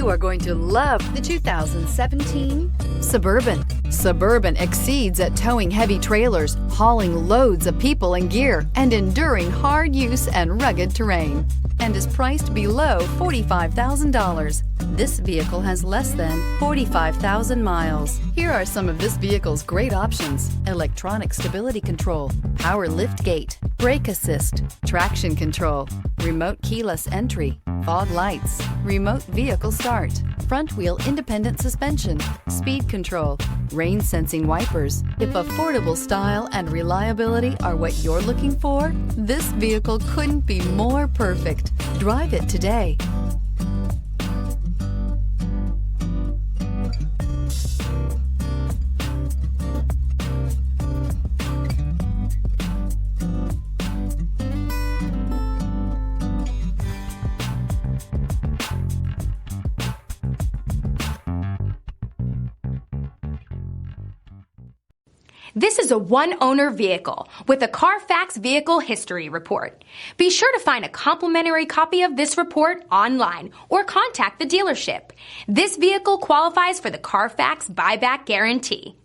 You are going to love the 2017 Suburban. Suburban exceeds at towing heavy trailers, hauling loads of people and gear, and enduring hard use and rugged terrain, and is priced below $45,000. This vehicle has less than 45,000 miles. Here are some of this vehicle's great options: electronic stability control, power lift gate, brake assist, traction control, remote keyless entry, fog lights, remote vehicle start, front wheel independent suspension, speed control, rain sensing wipers. If affordable style and reliability are what you're looking for, this vehicle couldn't be more perfect. Drive it today. This is a one-owner vehicle with a Carfax Vehicle History Report. Be sure to find a complimentary copy of this report online or contact the dealership. This vehicle qualifies for the Carfax Buyback Guarantee.